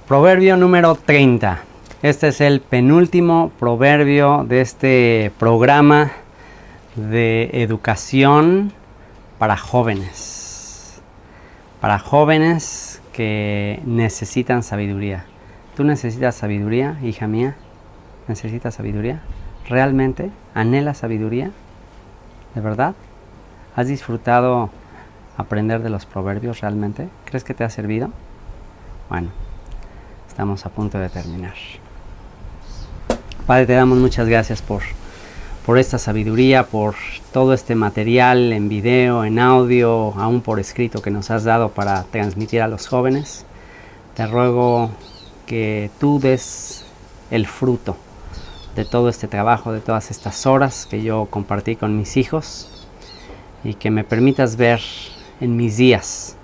Proverbio número 30. Este es el penúltimo proverbio de este programa de educación para jóvenes. Para jóvenes que necesitan sabiduría. ¿Tú necesitas sabiduría, hija mía? ¿Necesitas sabiduría? ¿Realmente anhelas sabiduría? ¿De verdad? ¿Has disfrutado aprender de los proverbios realmente? ¿Crees que te ha servido? Bueno, estamos a punto de terminar. Padre, te damos muchas gracias por esta sabiduría, por todo este material en video, en audio, aún por escrito que nos has dado para transmitir a los jóvenes. Te ruego que tú des el fruto de todo este trabajo, de todas estas horas que yo compartí con mis hijos, y que me permitas ver en mis días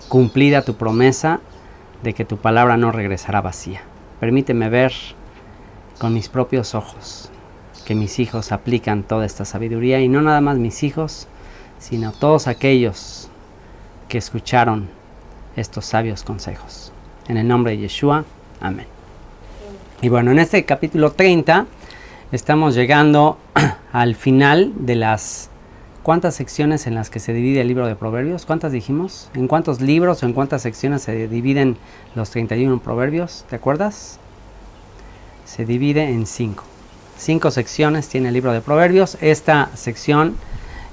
cumplida tu promesa de que tu palabra no regresará vacía. Permíteme ver con mis propios ojos que mis hijos aplican toda esta sabiduría, y no nada más mis hijos, sino todos aquellos que escucharon estos sabios consejos. En el nombre de Yeshua, amén. Y bueno, en este capítulo 30 estamos llegando al final de las... ¿Cuántas secciones en las que se divide el libro de Proverbios? ¿Cuántas dijimos? ¿En cuántos libros o en cuántas secciones se dividen los 31 proverbios? ¿Te acuerdas? Se divide en 5. 5 secciones tiene el libro de Proverbios. Esta sección,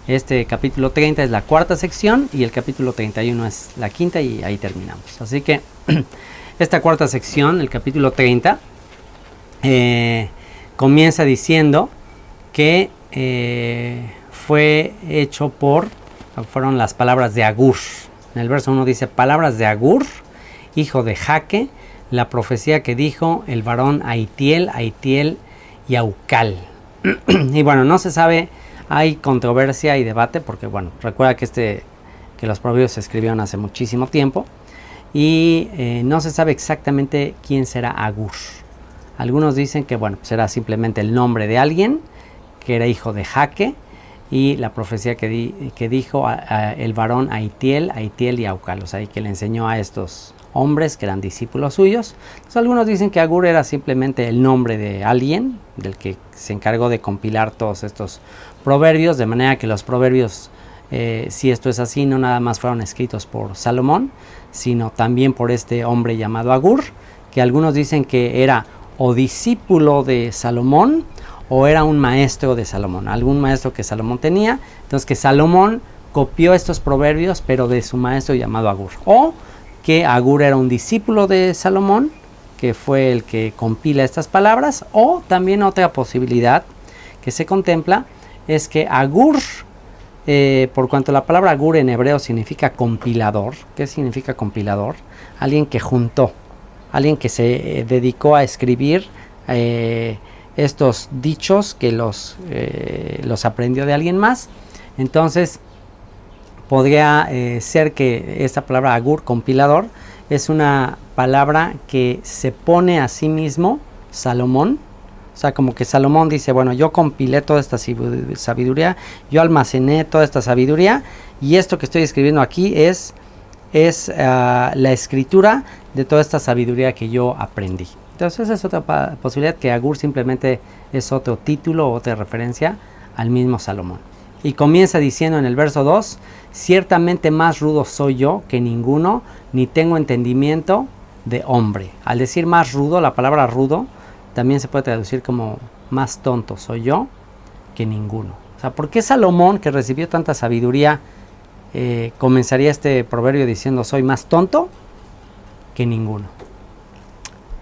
este capítulo 30 es la cuarta sección y el capítulo 31 es la quinta, y ahí terminamos. Así que esta cuarta sección, el capítulo 30, comienza diciendo que fue hecho fueron las palabras de Agur. En el verso 1 dice: palabras de Agur, hijo de Jaque, la profecía que dijo el varón Aitiel y Aucal. Y bueno, no se sabe, hay controversia y debate, porque bueno, recuerda que los proverbios se escribieron hace muchísimo tiempo, y no se sabe exactamente quién será Agur. Algunos dicen que bueno, será simplemente el nombre de alguien que era hijo de Jaque, y la profecía que dijo el varón Aitiel y Aucal, o sea, y que le enseñó a estos hombres que eran discípulos suyos. Entonces, algunos dicen que Agur era simplemente el nombre de alguien, del que se encargó de compilar todos estos proverbios, de manera que los proverbios, si esto es así, no nada más fueron escritos por Salomón, sino también por este hombre llamado Agur, que algunos dicen que era o discípulo de Salomón, o era un maestro de Salomón, algún maestro que Salomón tenía. Entonces, que Salomón copió estos proverbios, pero de su maestro llamado Agur, o que Agur era un discípulo de Salomón, que fue el que compila estas palabras. O también otra posibilidad que se contempla es que Agur, por cuanto la palabra Agur en hebreo significa compilador. ¿Qué significa compilador? Alguien que juntó, alguien que se dedicó a escribir estos dichos, que los aprendió de alguien más. Entonces podría ser que esta palabra Agur, compilador, es una palabra que se pone a sí mismo Salomón. O sea, como que Salomón dice: bueno, yo compilé toda esta sabiduría, yo almacené toda esta sabiduría, y esto que estoy escribiendo aquí es la escritura de toda esta sabiduría que yo aprendí. Entonces esa es otra posibilidad, que Agur simplemente es otro título, otra referencia al mismo Salomón. Y comienza diciendo en el verso 2: ciertamente más rudo soy yo que ninguno, ni tengo entendimiento de hombre. Al decir más rudo, la palabra rudo también se puede traducir como más tonto soy yo que ninguno. O sea, ¿por qué Salomón, que recibió tanta sabiduría, comenzaría este proverbio diciendo: soy más tonto que ninguno,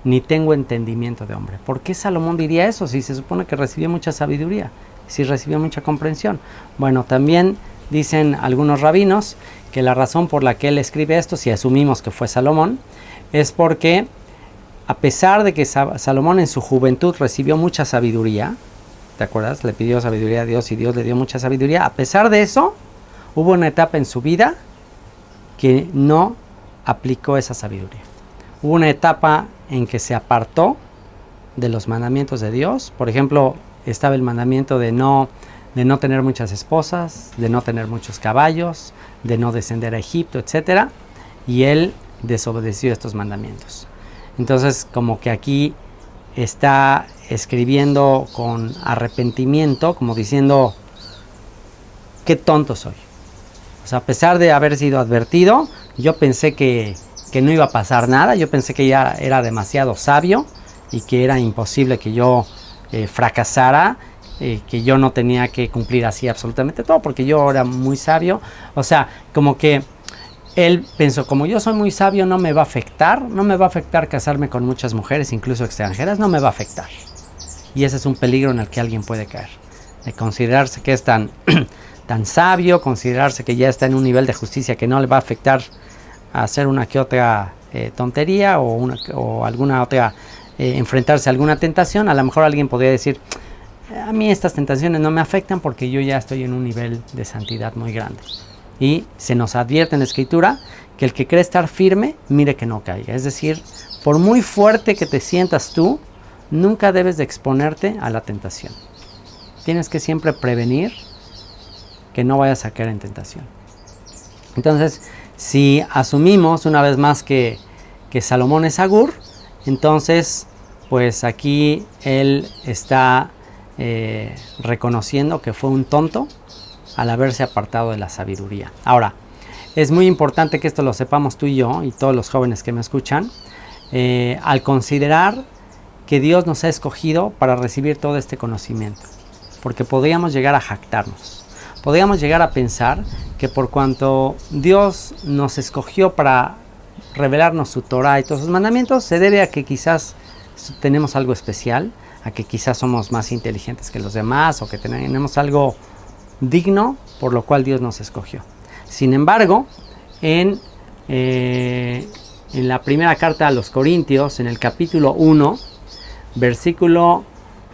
ni tengo entendimiento de hombre? ¿Por qué Salomón diría eso si se supone que recibió mucha sabiduría, si recibió mucha comprensión? Bueno, también dicen algunos rabinos que la razón por la que él escribe esto, si asumimos que fue Salomón, es porque a pesar de que Salomón en su juventud recibió mucha sabiduría, ¿te acuerdas? Le pidió sabiduría a Dios y Dios le dio mucha sabiduría. A pesar de eso, hubo una etapa en su vida que no aplicó esa sabiduría. Hubo una etapa en que se apartó de los mandamientos de Dios. Por ejemplo, estaba el mandamiento de no tener muchas esposas, de no tener muchos caballos, de no descender a Egipto, etc. Y él desobedeció estos mandamientos. Entonces, como que aquí está escribiendo con arrepentimiento, como diciendo, qué tonto soy. O sea, a pesar de haber sido advertido, yo pensé que no iba a pasar nada, yo pensé que ya era demasiado sabio y que era imposible que yo fracasara, que yo no tenía que cumplir así absolutamente todo, porque yo era muy sabio. O sea, como que él pensó, como yo soy muy sabio, no me va a afectar casarme con muchas mujeres, incluso extranjeras, no me va a afectar. Y ese es un peligro en el que alguien puede caer, de considerarse que es tan sabio, considerarse que ya está en un nivel de justicia que no le va a afectar a hacer una que otra tontería o alguna otra, enfrentarse a alguna tentación. A lo mejor alguien podría decir, a mí estas tentaciones no me afectan porque yo ya estoy en un nivel de santidad muy grande. Y se nos advierte en la Escritura que el que cree estar firme, mire que no caiga. Es decir, por muy fuerte que te sientas tú, nunca debes de exponerte a la tentación. Tienes que siempre prevenir que no vayas a caer en tentación. Entonces, si asumimos una vez más que Salomón es Agur, entonces, pues aquí él está reconociendo que fue un tonto al haberse apartado de la sabiduría. Ahora, es muy importante que esto lo sepamos tú y yo y todos los jóvenes que me escuchan, al considerar que Dios nos ha escogido para recibir todo este conocimiento, porque podríamos llegar a jactarnos, podríamos llegar a pensar que por cuanto Dios nos escogió para revelarnos su Torah y todos sus mandamientos, se debe a que quizás tenemos algo especial, a que quizás somos más inteligentes que los demás o que tenemos algo digno por lo cual Dios nos escogió. Sin embargo, en la primera carta a los Corintios, en el capítulo 1, versículo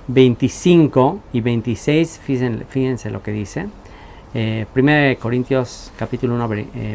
25 y 26, fíjense lo que dice. 1 Corintios capítulo 1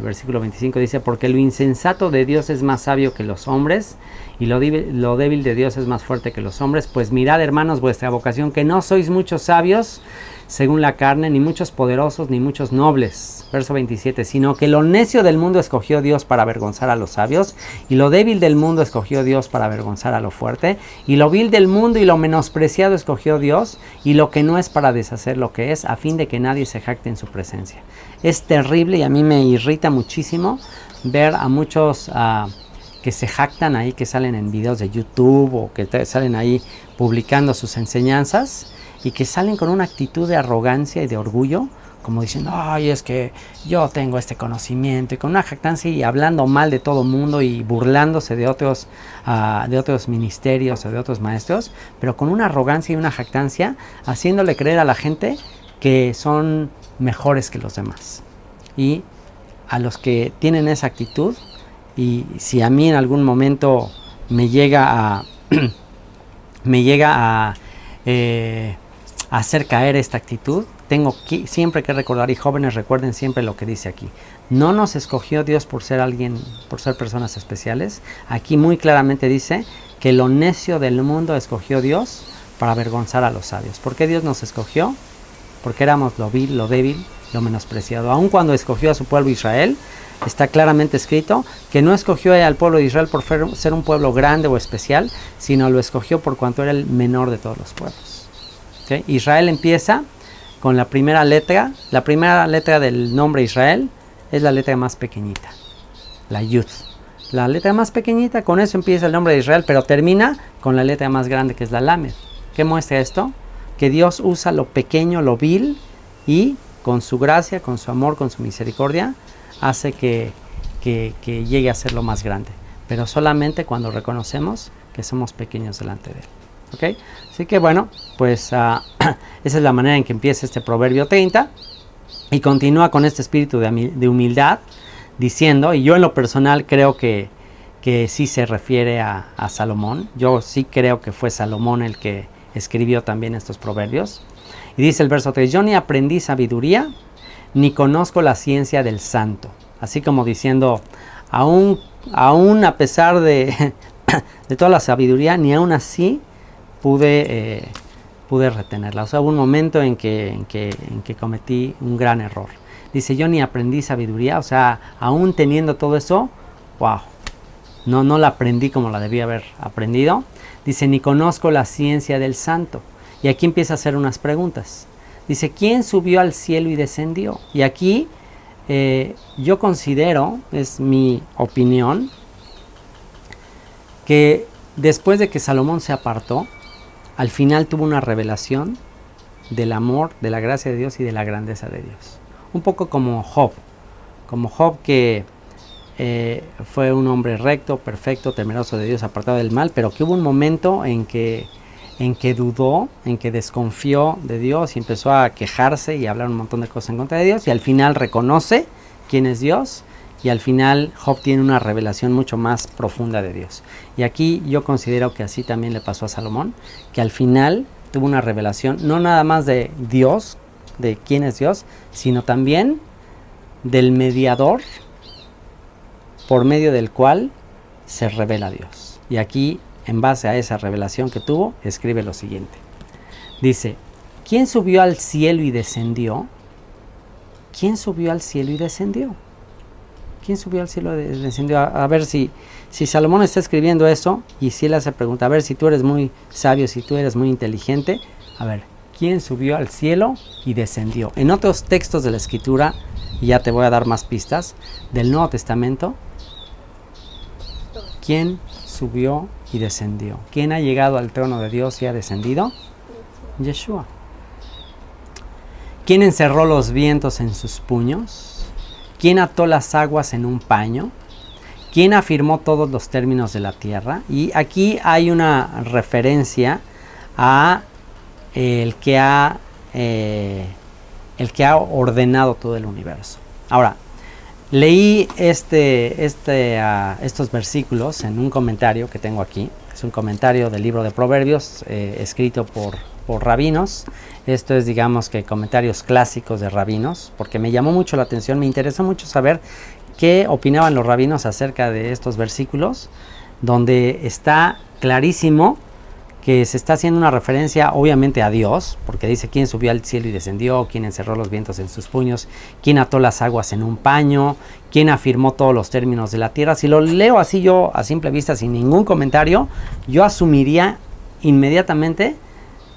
versículo 25 dice, porque lo insensato de Dios es más sabio que los hombres, y lo débil de Dios es más fuerte que los hombres. Pues mirad, hermanos, vuestra vocación, que no sois muchos sabios según la carne, ni muchos poderosos, ni muchos nobles. Verso 27, sino que lo necio del mundo escogió Dios para avergonzar a los sabios, y lo débil del mundo escogió Dios para avergonzar a lo fuerte, y lo vil del mundo y lo menospreciado escogió Dios, y lo que no es para deshacer lo que es, a fin de que nadie se jacte en su presencia. Es terrible y a mí me irrita muchísimo ver a muchos que se jactan ahí, que salen en videos de YouTube o que salen ahí publicando sus enseñanzas, y que salen con una actitud de arrogancia y de orgullo, como diciendo, ay, es que yo tengo este conocimiento, y con una jactancia y hablando mal de todo mundo y burlándose de otros ministerios o de otros maestros, pero con una arrogancia y una jactancia, haciéndole creer a la gente que son mejores que los demás. Y a los que tienen esa actitud, y si a mí en algún momento me llega a hacer caer esta actitud, tengo siempre que recordar, y jóvenes recuerden siempre lo que dice aquí, no nos escogió Dios por ser personas especiales. Aquí muy claramente dice que lo necio del mundo escogió Dios para avergonzar a los sabios. ¿Por qué Dios nos escogió? Porque éramos lo vil, lo débil, lo menospreciado. Aun cuando escogió a su pueblo Israel, está claramente escrito que no escogió al pueblo de Israel por ser un pueblo grande o especial, sino lo escogió por cuanto era el menor de todos los pueblos. ¿Okay? Israel empieza con la primera letra del nombre Israel es la letra más pequeñita, la Yud. La letra más pequeñita, con eso empieza el nombre de Israel, pero termina con la letra más grande, que es la Lamed. ¿Qué muestra esto? Que Dios usa lo pequeño, lo vil, y con su gracia, con su amor, con su misericordia, hace que llegue a ser lo más grande. Pero solamente cuando reconocemos que somos pequeños delante de Él. ¿Okay? Así que bueno, pues esa es la manera en que empieza este Proverbio 30 y continúa con este espíritu de humildad, diciendo, y yo en lo personal creo que sí se refiere a Salomón. Yo sí creo que fue Salomón el que escribió también estos proverbios. Y dice el verso 3, yo ni aprendí sabiduría, ni conozco la ciencia del santo. Así como diciendo, aún a pesar de toda la sabiduría, ni aún así pude retenerla. O sea, hubo un momento en que cometí un gran error. Dice, yo ni aprendí sabiduría, o sea, aún teniendo todo eso, wow, no la aprendí como la debía haber aprendido. Dice, ni conozco la ciencia del santo. Y aquí empieza a hacer unas preguntas. Dice, ¿quién subió al cielo y descendió? Y aquí yo considero, es mi opinión, que después de que Salomón se apartó, al final tuvo una revelación del amor, de la gracia de Dios y de la grandeza de Dios. Un poco como Job que fue un hombre recto, perfecto, temeroso de Dios, apartado del mal, pero que hubo un momento en que dudó, en que desconfió de Dios y empezó a quejarse y a hablar un montón de cosas en contra de Dios, y al final reconoce quién es Dios, y al final Job tiene una revelación mucho más profunda de Dios. Y aquí yo considero que así también le pasó a Salomón, que al final tuvo una revelación no nada más de Dios, de quién es Dios, sino también del mediador por medio del cual se revela Dios. Y aquí, en base a esa revelación que tuvo, escribe lo siguiente. Dice, ¿quién subió al cielo y descendió? ¿Quién subió al cielo y descendió? ¿Quién subió al cielo y descendió? A ver si Salomón está escribiendo eso, y si él hace pregunta, a ver si tú eres muy sabio, si tú eres muy inteligente, a ver, ¿quién subió al cielo y descendió? En otros textos de la Escritura, y ya te voy a dar más pistas, del Nuevo Testamento, ¿quién subió y descendió? ¿Quién ha llegado al trono de Dios y ha descendido? Yeshua. ¿Quién encerró los vientos en sus puños? ¿Quién ató las aguas en un paño? ¿Quién afirmó todos los términos de la tierra? Y aquí hay una referencia a el que ha ordenado todo el universo. Ahora, leí estos versículos en un comentario que tengo aquí. Es un comentario del libro de Proverbios escrito por rabinos. Esto es, digamos, que comentarios clásicos de rabinos, porque me llamó mucho la atención, me interesó mucho saber qué opinaban los rabinos acerca de estos versículos, donde está clarísimo que se está haciendo una referencia obviamente a Dios, porque dice quién subió al cielo y descendió, quién encerró los vientos en sus puños, quién ató las aguas en un paño, quién afirmó todos los términos de la tierra. Si lo leo así yo a simple vista sin ningún comentario, yo asumiría inmediatamente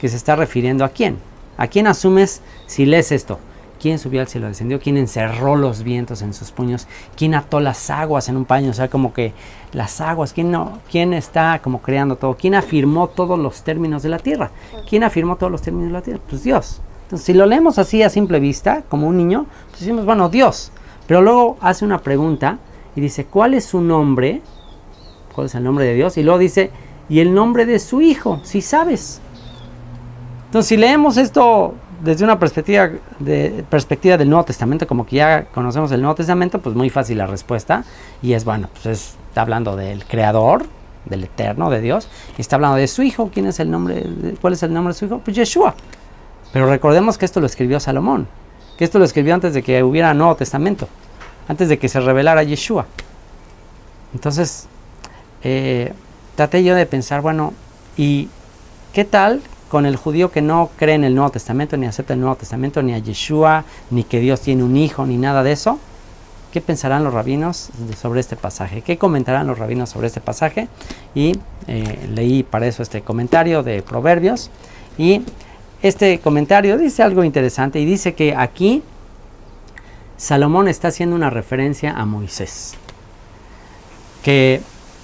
que se está refiriendo a quién. ¿A quién asumes si lees esto? ¿Quién subió al cielo y descendió? ¿Quién encerró los vientos en sus puños? ¿Quién ató las aguas en un paño? O sea, como que las aguas, ¿quién está como creando todo? ¿Quién afirmó todos los términos de la tierra? ¿Quién afirmó todos los términos de la tierra? Pues Dios. Entonces, si lo leemos así a simple vista, como un niño, pues decimos, bueno, Dios. Pero luego hace una pregunta y dice, ¿cuál es su nombre? ¿Cuál es el nombre de Dios? Y luego dice, ¿y el nombre de su hijo? Si sabes. Entonces, si leemos esto desde una perspectiva del Nuevo Testamento, como que ya conocemos el Nuevo Testamento, pues muy fácil la respuesta, y es bueno, pues está hablando del Creador, del Eterno, de Dios, y está hablando de su hijo. ¿Quién es el nombre? ¿Cuál es el nombre de su hijo? Pues Yeshua. Pero recordemos que esto lo escribió Salomón, que esto lo escribió antes de que hubiera Nuevo Testamento, antes de que se revelara Yeshua. Entonces, traté yo de pensar, bueno, ¿y qué tal con el judío que no cree en el Nuevo Testamento, ni acepta el Nuevo Testamento, ni a Yeshua, ni que Dios tiene un hijo, ni nada de eso? ¿Qué pensarán los rabinos sobre este pasaje? ¿Qué comentarán los rabinos sobre este pasaje? Y leí para eso este comentario de Proverbios. Y este comentario dice algo interesante, y dice que aquí Salomón está haciendo una referencia a Moisés.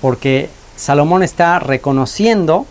Porque Salomón está reconociendo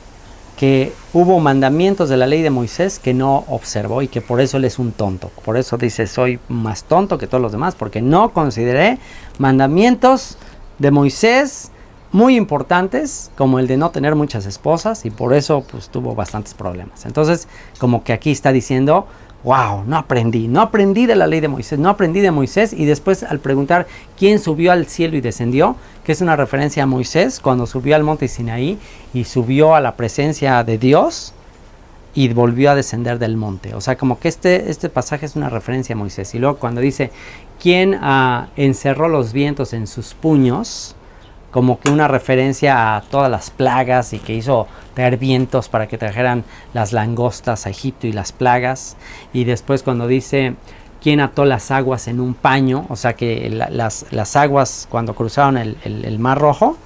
que hubo mandamientos de la ley de Moisés que no observó, y que por eso él es un tonto. Por eso dice, soy más tonto que todos los demás, porque no consideré mandamientos de Moisés muy importantes, como el de no tener muchas esposas, y por eso pues tuvo bastantes problemas. Entonces, como que aquí está diciendo, wow, no aprendí de la ley de Moisés, no aprendí de Moisés. Y después, al preguntar quién subió al cielo y descendió, que es una referencia a Moisés cuando subió al monte Sinaí y subió a la presencia de Dios y volvió a descender del monte. O sea, como que este pasaje es una referencia a Moisés. Y luego cuando dice quién encerró los vientos en sus puños, como que una referencia a todas las plagas, y que hizo traer vientos para que trajeran las langostas a Egipto y las plagas. Y después cuando dice quién ató las aguas en un paño, o sea que las aguas cuando cruzaron el Mar Rojo,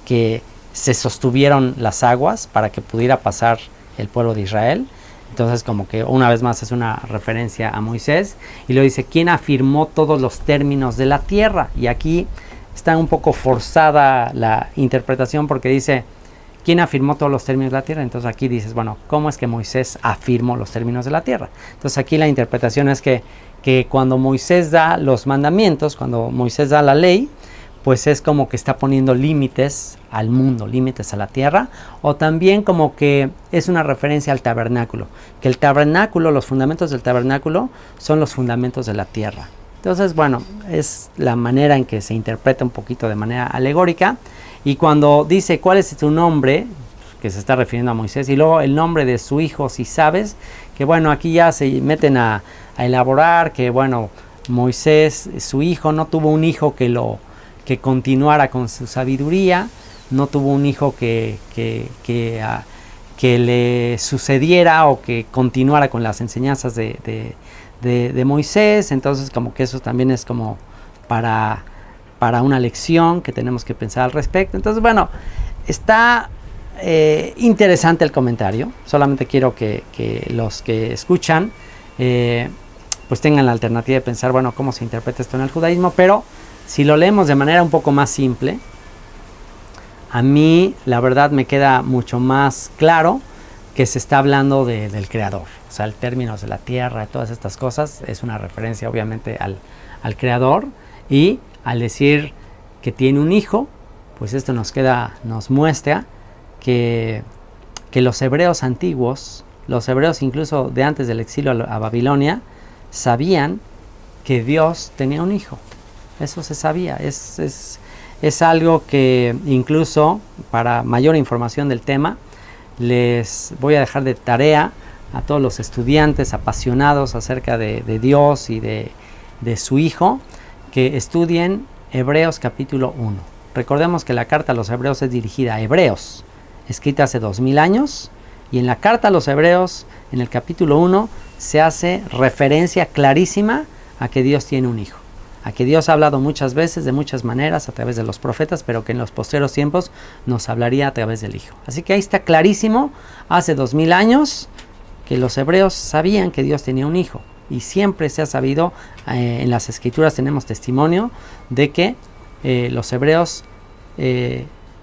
que se sostuvieron las aguas para que pudiera pasar el pueblo de Israel. Entonces como que una vez más es una referencia a Moisés. Y luego dice, ¿quién afirmó todos los términos de la tierra? Y aquí está un poco forzada la interpretación porque dice, ¿quién afirmó todos los términos de la tierra? Entonces aquí dices, bueno, ¿cómo es que Moisés afirmó los términos de la tierra? Entonces aquí la interpretación es que cuando Moisés da los mandamientos, cuando Moisés da la ley, pues es como que está poniendo límites al mundo, límites a la tierra, o también como que es una referencia al tabernáculo, que el tabernáculo, los fundamentos del tabernáculo son los fundamentos de la tierra. Entonces, bueno, es la manera en que se interpreta un poquito de manera alegórica. Y cuando dice cuál es tu nombre, que se está refiriendo a Moisés, y luego el nombre de su hijo, si sabes, que bueno, aquí ya se meten a elaborar que bueno, Moisés, su hijo, no tuvo un hijo que continuara con su sabiduría, no tuvo un hijo que le sucediera o que continuara con las enseñanzas de Moisés. Entonces como que eso también es como para una lección que tenemos que pensar al respecto. Entonces bueno, está interesante el comentario. Solamente quiero que los que escuchan pues tengan la alternativa de pensar, bueno, cómo se interpreta esto en el judaísmo. Pero si lo leemos de manera un poco más simple, a mí la verdad me queda mucho más claro que se está hablando del creador. O sea, el términos de la tierra, todas estas cosas, es una referencia obviamente al creador. Y al decir que tiene un hijo, pues esto nos muestra que los hebreos antiguos, los hebreos incluso de antes del exilio a Babilonia, sabían que Dios tenía un hijo. Eso se sabía. Es algo que incluso para mayor información del tema les voy a dejar de tarea a todos los estudiantes apasionados acerca de Dios y de su hijo, que estudien Hebreos capítulo 1. Recordemos que la carta a los hebreos es dirigida a hebreos, escrita hace 2000 años, y en la carta a los hebreos, en el capítulo 1, se hace referencia clarísima a que Dios tiene un hijo, a que Dios ha hablado muchas veces, de muchas maneras, a través de los profetas, pero que en los posteriores tiempos nos hablaría a través del hijo. Así que ahí está clarísimo, hace 2000 años, que los hebreos sabían que Dios tenía un hijo. Y siempre se ha sabido, en las escrituras tenemos testimonio de que los hebreos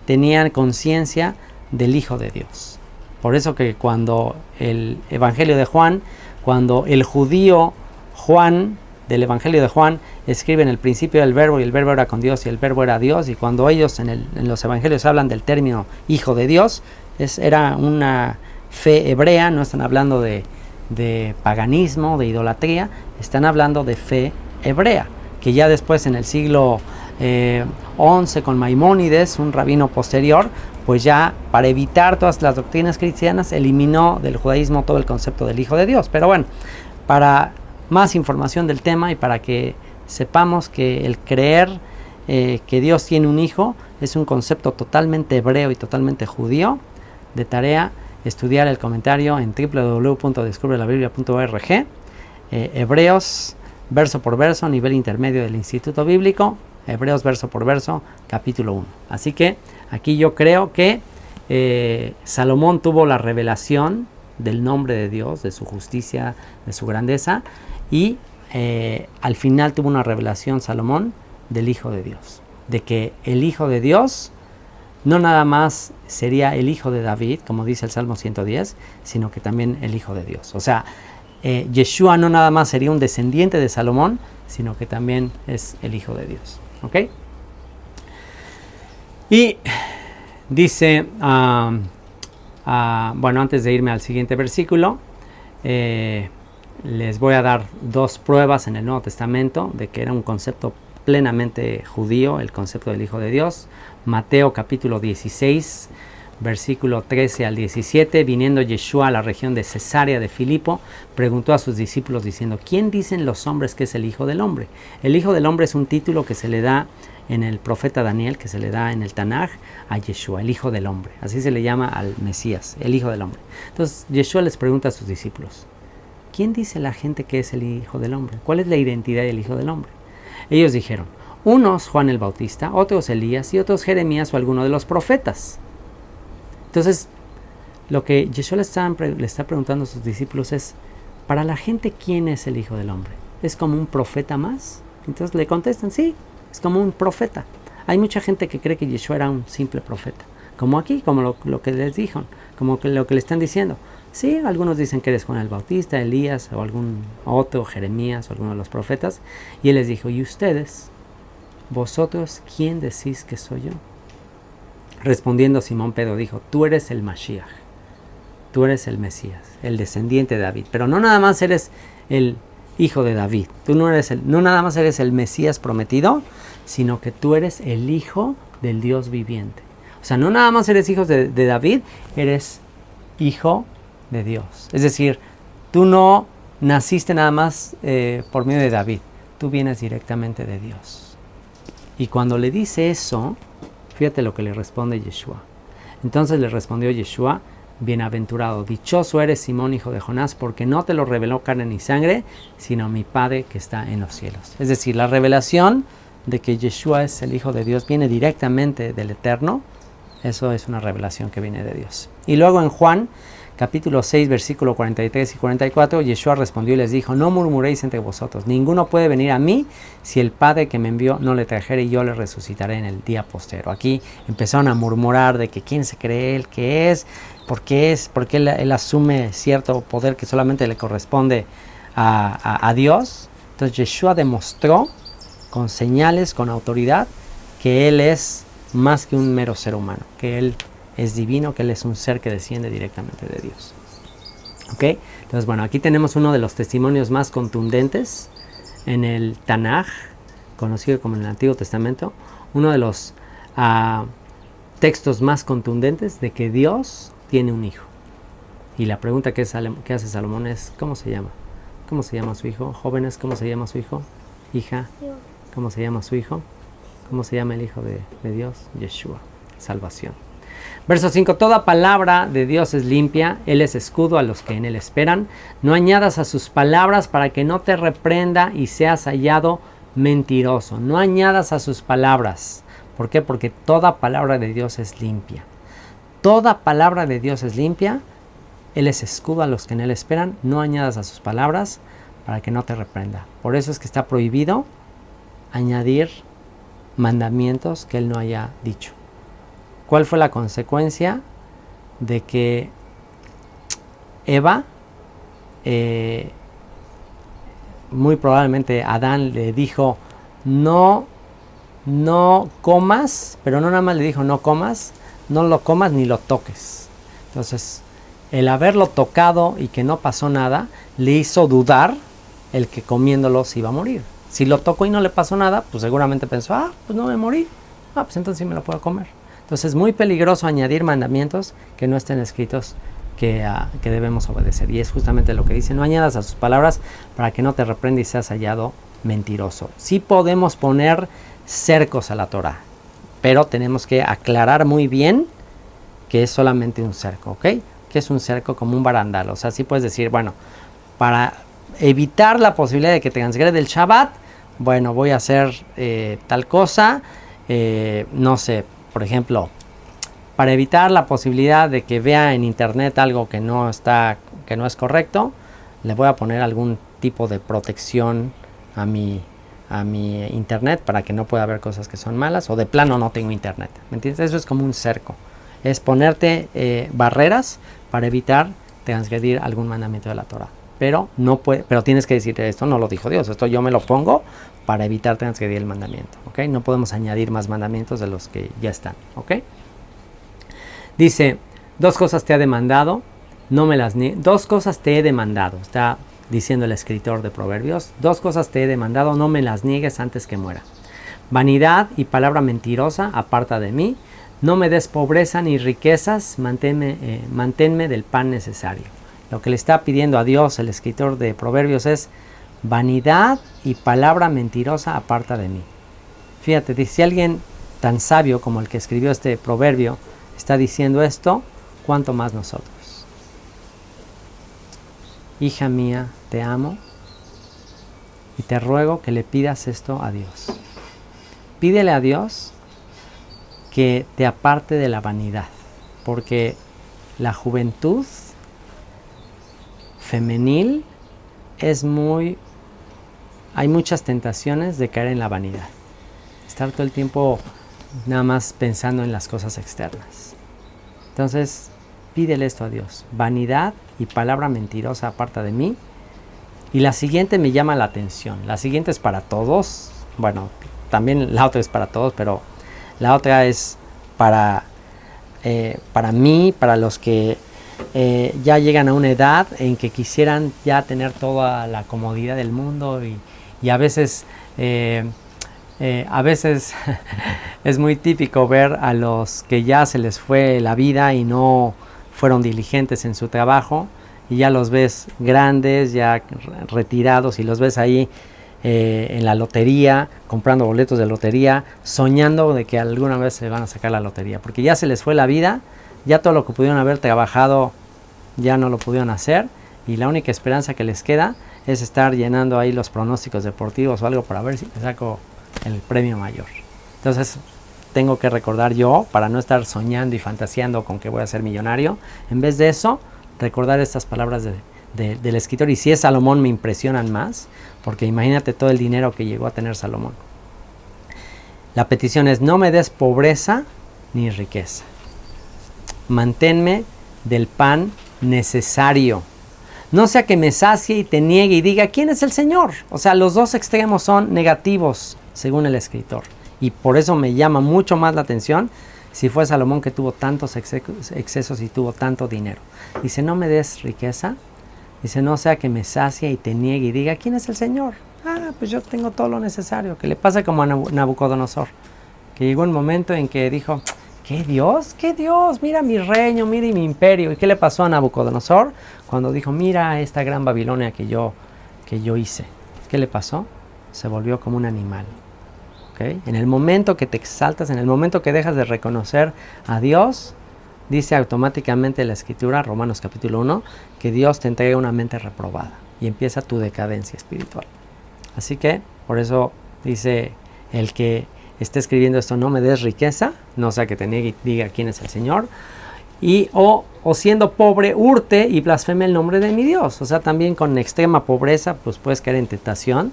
tenían conciencia del Hijo de Dios. Por eso que cuando el Evangelio de Juan, cuando el judío Juan del Evangelio de Juan escribe en el principio del verbo, y el verbo era con Dios y el verbo era Dios, y cuando ellos en los evangelios hablan del término Hijo de Dios, era una fe hebrea, no están hablando de paganismo, de idolatría, están hablando de fe hebrea, que ya después en el siglo XI con Maimónides, un rabino posterior, pues ya para evitar todas las doctrinas cristianas eliminó del judaísmo todo el concepto del Hijo de Dios. Pero bueno, para más información del tema y para que sepamos que el creer que Dios tiene un hijo es un concepto totalmente hebreo y totalmente judío, de tarea estudiar el comentario en www.descubrelabiblia.org, Hebreos verso por verso, nivel intermedio del Instituto Bíblico, Hebreos verso por verso, capítulo 1. Así que aquí yo creo que Salomón tuvo la revelación del nombre de Dios, de su justicia, de su grandeza, y al final tuvo una revelación Salomón del Hijo de Dios, de que el Hijo de Dios no nada más sería el hijo de David, como dice el Salmo 110, sino que también el Hijo de Dios. O sea, Yeshua no nada más sería un descendiente de Salomón, sino que también es el Hijo de Dios. ¿Ok? Y dice, bueno, antes de irme al siguiente versículo, les voy a dar dos pruebas en el Nuevo Testamento de que era un concepto plenamente judío, el concepto del Hijo de Dios. Mateo capítulo 16, versículo 13 al 17, viniendo Yeshua a la región de Cesarea de Filipo, preguntó a sus discípulos diciendo, ¿quién dicen los hombres que es el Hijo del Hombre? El Hijo del Hombre es un título que se le da en el profeta Daniel, que se le da en el Tanaj a Yeshua, el Hijo del Hombre. Así se le llama al Mesías, el Hijo del Hombre. Entonces Yeshua les pregunta a sus discípulos, ¿quién dice la gente que es el Hijo del Hombre? ¿Cuál es la identidad del Hijo del Hombre? Ellos dijeron, Unos Juan el Bautista, otros Elías y otros Jeremías o alguno de los profetas. Entonces, lo que Yeshua le está preguntando a sus discípulos es, para la gente, ¿quién es el Hijo del Hombre? ¿Es como un profeta más? Entonces le contestan, sí, es como un profeta. Hay mucha gente que cree que Yeshua era un simple profeta. Como aquí, como lo que les dijo, como que lo que le están diciendo. Sí, algunos dicen que eres Juan el Bautista, Elías o algún otro, Jeremías o alguno de los profetas. Y él les dijo, ¿y ustedes? ¿Vosotros quién decís que soy yo? Respondiendo Simón Pedro dijo, tú eres el Mashiach, tú eres el Mesías, el descendiente de David. Pero no nada más eres el hijo de David, tú no nada más eres el Mesías prometido, sino que tú eres el hijo del Dios viviente. O sea, no nada más eres hijo de David, eres hijo de Dios. Es decir, tú no naciste nada más por medio de David, tú vienes directamente de Dios. Y cuando le dice eso, fíjate lo que le responde Yeshua. Entonces le respondió Yeshua, bienaventurado, dichoso eres Simón, hijo de Jonás, porque no te lo reveló carne ni sangre, sino mi Padre que está en los cielos. Es decir, la revelación de que Yeshua es el Hijo de Dios viene directamente del Eterno. Eso es una revelación que viene de Dios. Y luego en Juan, capítulo 6, versículo 43 y 44, Yeshua respondió y les dijo, no murmuréis entre vosotros, ninguno puede venir a mí si el Padre que me envió no le trajere y yo le resucitaré en el día postero. Aquí empezaron a murmurar de que quién se cree él, qué es, por qué él asume cierto poder que solamente le corresponde a Dios. Entonces Yeshua demostró con señales, con autoridad, que él es más que un mero ser humano, que él es divino, que él es un ser que desciende directamente de Dios. ¿Ok? Entonces, bueno, aquí tenemos uno de los testimonios más contundentes en el Tanaj, conocido como en el Antiguo Testamento, uno de los textos más contundentes de que Dios tiene un hijo. Y la pregunta que hace Salomón es, ¿cómo se llama? ¿Cómo se llama su hijo? Jóvenes, ¿cómo se llama su hijo? Hija, ¿cómo se llama su hijo? ¿Cómo se llama el Hijo de Dios? Yeshua, salvación. Verso 5, toda palabra de Dios es limpia, Él es escudo a los que en Él esperan. No añadas a sus palabras para que no te reprenda y seas hallado mentiroso. No añadas a sus palabras. ¿Por qué? Porque toda palabra de Dios es limpia. Toda palabra de Dios es limpia, Él es escudo a los que en Él esperan. No añadas a sus palabras para que no te reprenda. Por eso es que está prohibido añadir mandamientos que Él no haya dicho. ¿Cuál fue la consecuencia de que Eva, muy probablemente Adán le dijo, no comas, pero no nada más le dijo no comas, no lo comas ni lo toques? Entonces, el haberlo tocado y que no pasó nada, le hizo dudar el que comiéndolo se iba a morir. Si lo tocó y no le pasó nada, pues seguramente pensó, pues no me morí, pues entonces sí me lo puedo comer. Entonces es muy peligroso añadir mandamientos que no estén escritos que debemos obedecer. Y es justamente lo que dice, no añadas a sus palabras para que no te reprenda y seas hallado mentiroso. Sí podemos poner cercos a la Torah, pero tenemos que aclarar muy bien que es solamente un cerco, ¿ok? Que es un cerco como un barandal. O sea, sí puedes decir, bueno, para evitar la posibilidad de que te transgreda el Shabbat, bueno, voy a hacer tal cosa, no sé, por ejemplo, para evitar la posibilidad de que vea en internet algo que no es correcto, le voy a poner algún tipo de protección a mi internet para que no pueda ver cosas que son malas, o de plano no tengo internet, ¿me entiendes? Eso es como un cerco, es ponerte barreras para evitar transgredir algún mandamiento de la Torah. Pero tienes que decir, esto no lo dijo Dios, esto yo me lo pongo para evitar transgredir el mandamiento, ¿ok? No podemos añadir más mandamientos de los que ya están, ¿ok? Dice, dos cosas te ha demandado, no me las niegues. Dos cosas te he demandado, está diciendo el escritor de Proverbios. Dos cosas te he demandado, no me las niegues antes que muera. Vanidad y palabra mentirosa, aparta de mí. No me des pobreza ni riquezas, manténme del pan necesario. Lo que le está pidiendo a Dios el escritor de Proverbios es vanidad y palabra mentirosa aparta de mí. Fíjate, si alguien tan sabio como el que escribió este proverbio está diciendo esto, ¿cuánto más nosotros? Hija mía, te amo y te ruego que le pidas esto a Dios. pídele a Dios que te aparte de la vanidad, porque la juventud femenil hay muchas tentaciones de caer en la vanidad, estar todo el tiempo nada más pensando en las cosas externas. Entonces, pídele esto a Dios: vanidad y palabra mentirosa aparta de mí. Y la siguiente me llama la atención. La siguiente es para todos. Bueno, también la otra es para todos, pero la otra es para mí, para los que ya llegan a una edad en que quisieran ya tener toda la comodidad del mundo y a veces es muy típico ver a los que ya se les fue la vida y no fueron diligentes en su trabajo, y ya los ves grandes, ya retirados, y los ves ahí en la lotería, comprando boletos de lotería, soñando de que alguna vez se van a sacar la lotería, porque ya se les fue la vida, ya todo lo que pudieron haber trabajado ya no lo pudieron hacer, y la única esperanza que les queda es estar llenando ahí los pronósticos deportivos o algo para ver si saco el premio mayor. Entonces tengo que recordar yo, para no estar soñando y fantaseando con que voy a ser millonario, en vez de eso, recordar estas palabras del escritor. Y si es Salomón, me impresionan más, porque imagínate todo el dinero que llegó a tener Salomón. La petición es: no me des pobreza ni riqueza, manténme del pan necesario, no sea que me sacie y te niegue y diga ¿quién es el Señor? O sea, los dos extremos son negativos según el escritor, y por eso me llama mucho más la atención si fue Salomón, que tuvo tantos excesos y tuvo tanto dinero. Dice: no me des riqueza. Dice: no sea que me sacie y te niegue y diga ¿quién es el Señor? Pues yo tengo todo lo necesario. Que le pasa como a Nabucodonosor, que llegó un momento en que dijo: ¿qué Dios? ¿Qué Dios? Mira mi reino, mira mi imperio. ¿Y qué le pasó a Nabucodonosor? Cuando dijo: mira esta gran Babilonia que yo hice. ¿Qué le pasó? Se volvió como un animal. ¿Okay? En el momento que te exaltas, en el momento que dejas de reconocer a Dios, dice automáticamente la escritura, Romanos capítulo 1, que Dios te entrega una mente reprobada y empieza tu decadencia espiritual. Así que, por eso dice el que esté escribiendo esto: no me des riqueza, no sea que te niegue y diga quién es el Señor, o siendo pobre, hurte y blasfeme el nombre de mi Dios. O sea, también con extrema pobreza, pues puedes caer en tentación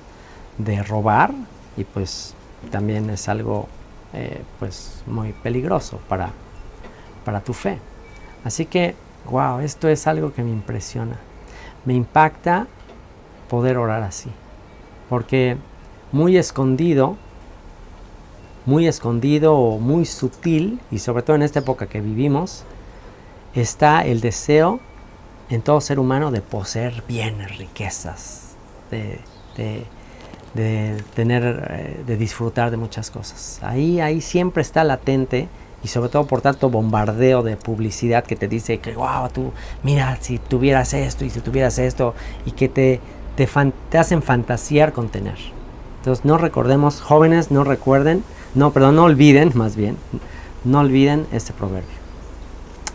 de robar, y pues también es algo pues muy peligroso para tu fe. Así que, wow, esto es algo que me impresiona. Me impacta poder orar así, porque muy escondido o muy sutil, y sobre todo en esta época que vivimos, está el deseo en todo ser humano de poseer bienes, riquezas, de tener, de disfrutar de muchas cosas. Ahí siempre está latente, y sobre todo por tanto bombardeo de publicidad que te dice que wow, tú mira, si tuvieras esto y si tuvieras esto, y que te hacen fantasear con tener. Entonces no olviden este proverbio.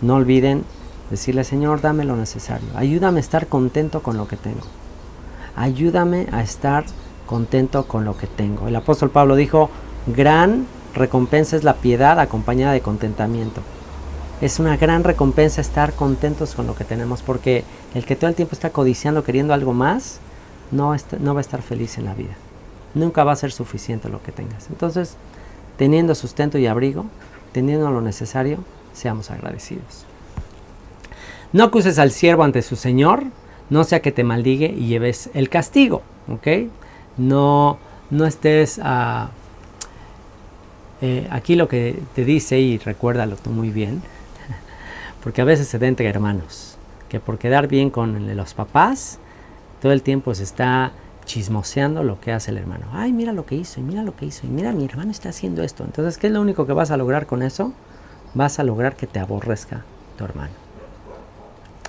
No olviden decirle: Señor, dame lo necesario, ayúdame a estar contento con lo que tengo, ayúdame a estar contento con lo que tengo. El apóstol Pablo dijo: gran recompensa es la piedad acompañada de contentamiento. Es una gran recompensa estar contentos con lo que tenemos, porque el que todo el tiempo está codiciando, queriendo algo más, no va a estar feliz en la vida. Nunca va a ser suficiente lo que tengas. Entonces, teniendo sustento y abrigo, teniendo lo necesario, seamos agradecidos. No acuses al siervo ante su señor, no sea que te maldiga y lleves el castigo. ¿Ok? No estés aquí lo que te dice, y recuérdalo tú muy bien, porque a veces se da entre hermanos, que por quedar bien con los papás, todo el tiempo se está chismoseando lo que hace el hermano. Ay, mira lo que hizo, y mira lo que hizo, y mira, mi hermano está haciendo esto. Entonces, ¿qué es lo único que vas a lograr con eso? Vas a lograr que te aborrezca tu hermano.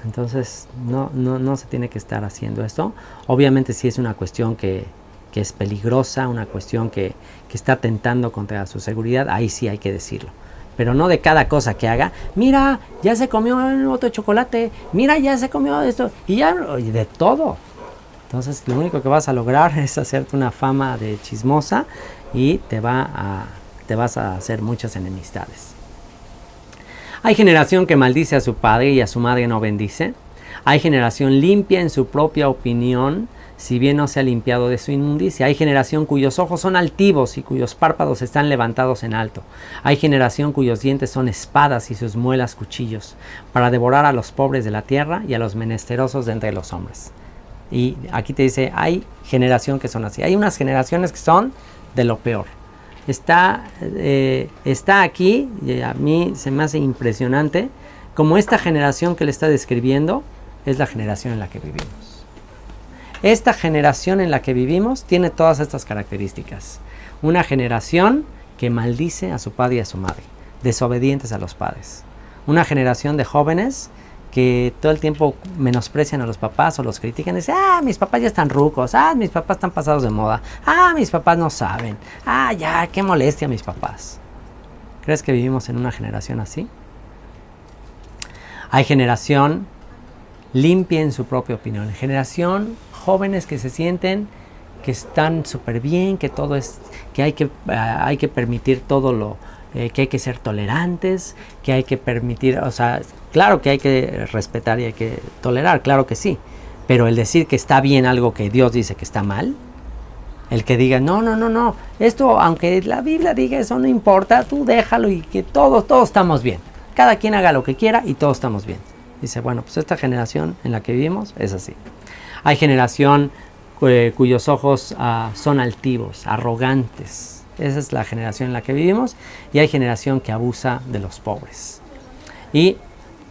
Entonces, no se tiene que estar haciendo esto. Obviamente, si es una cuestión que es peligrosa, una cuestión que está atentando contra su seguridad, ahí sí hay que decirlo. Pero no de cada cosa que haga: mira, ya se comió otro chocolate, mira, ya se comió esto, y de todo. Entonces lo único que vas a lograr es hacerte una fama de chismosa y te vas a hacer muchas enemistades. Hay generación que maldice a su padre y a su madre no bendice. Hay generación limpia en su propia opinión, si bien no se ha limpiado de su inmundicia. Hay generación cuyos ojos son altivos y cuyos párpados están levantados en alto. Hay generación cuyos dientes son espadas y sus muelas cuchillos, para devorar a los pobres de la tierra y a los menesterosos de entre los hombres. Y aquí te dice, hay generación que son así. Hay unas generaciones que son de lo peor. Está aquí, y a mí se me hace impresionante, como esta generación que le está describiendo es la generación en la que vivimos. Esta generación en la que vivimos tiene todas estas características. Una generación que maldice a su padre y a su madre, desobedientes a los padres. Una generación de jóvenes que todo el tiempo menosprecian a los papás o los critican y dicen, mis papás ya están rucos, mis papás están pasados de moda, mis papás no saben, ya, qué molestia mis papás. ¿Crees que vivimos en una generación así? Hay generación limpia en su propia opinión, generación jóvenes que se sienten que están súper bien, que todo es, que hay que permitir todo lo, que hay que ser tolerantes, que hay que permitir, o sea, claro que hay que respetar y hay que tolerar, claro que sí, pero el decir que está bien algo que Dios dice que está mal, el que diga, no, esto, aunque la Biblia diga eso no importa, tú déjalo y que todos estamos bien, cada quien haga lo que quiera y todos estamos bien. Dice, bueno, pues esta generación en la que vivimos es así. Hay generación cuyos ojos son altivos, arrogantes. Esa es la generación en la que vivimos. Y hay generación que abusa de los pobres. Y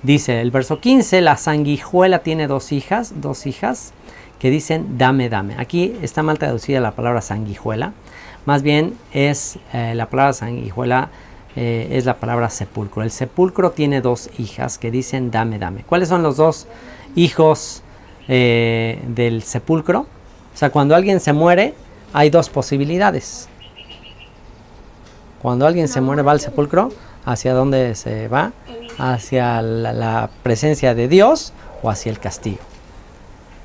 dice el verso 15, la sanguijuela tiene dos hijas que dicen, dame. Aquí está mal traducida la palabra sanguijuela. Más bien es la palabra sanguijuela, es la palabra sepulcro. El sepulcro tiene dos hijas que dicen, dame. ¿Cuáles son los dos hijos del sepulcro? O sea, cuando alguien se muere, hay dos posibilidades. Cuando alguien se muere, va al sepulcro. ¿Hacia dónde se va? Hacia la presencia de Dios o hacia el castigo.